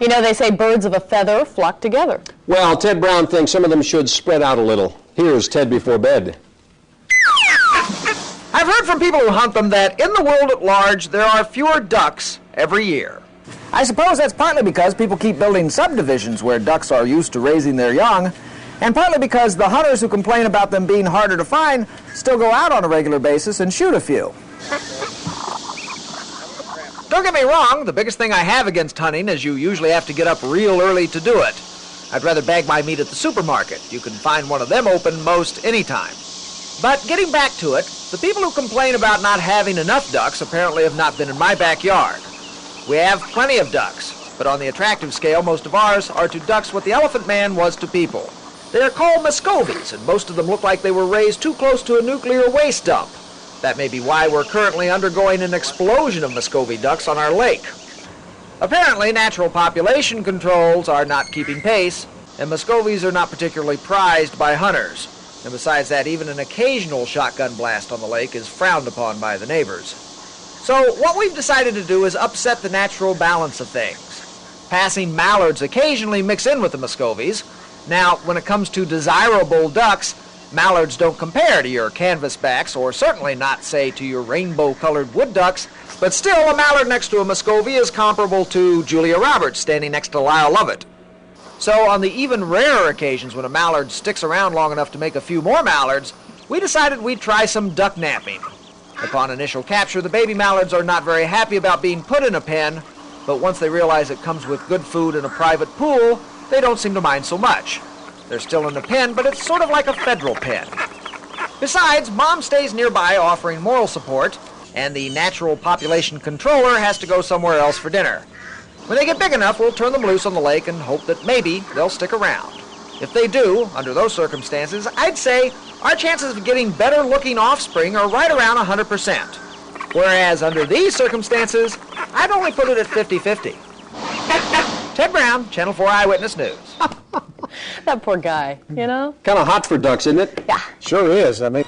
You know, they say birds of a feather flock together. Well, Ted Brown thinks some of them should spread out a little. Here's Ted before bed. I've heard from people who hunt them that in the world at large there are fewer ducks every year. I suppose that's partly because people keep building subdivisions where ducks are used to raising their young, and partly because the hunters who complain about them being harder to find still go out on a regular basis and shoot a few. Don't get me wrong, the biggest thing I have against hunting is you usually have to get up real early to do it. I'd rather bag my meat at the supermarket. You can find one of them open most any time. But getting back to it, the people who complain about not having enough ducks apparently have not been in my backyard. We have plenty of ducks, but on the attractive scale, most of ours are to ducks what the elephant man was to people. They are called Muscovies, and most of them look like they were raised too close to a nuclear waste dump. That may be why we're currently undergoing an explosion of Muscovy ducks on our lake. Apparently, natural population controls are not keeping pace, and Muscovies are not particularly prized by hunters. And besides that, even an occasional shotgun blast on the lake is frowned upon by the neighbors. So what we've decided to do is upset the natural balance of things. Passing mallards occasionally mix in with the Muscovies. Now, when it comes to desirable ducks, mallards don't compare to your canvasbacks, or certainly not, say, to your rainbow-colored wood ducks, but still a mallard next to a Muscovy is comparable to Julia Roberts standing next to Lyle Lovett. So on the even rarer occasions when a mallard sticks around long enough to make a few more mallards, we decided we'd try some duck napping. Upon initial capture, the baby mallards are not very happy about being put in a pen, but once they realize it comes with good food and a private pool, they don't seem to mind so much. They're still in the pen, but it's sort of like a federal pen. Besides, Mom stays nearby offering moral support, and the natural population controller has to go somewhere else for dinner. When they get big enough, we'll turn them loose on the lake and hope that maybe they'll stick around. If they do, under those circumstances, I'd say our chances of getting better-looking offspring are right around 100%. Whereas under these circumstances, I'd only put it at 50-50. Ted Brown, Channel 4 Eyewitness News. That poor guy, you know? Kind of hot for ducks, isn't it? Yeah. Sure is. I mean...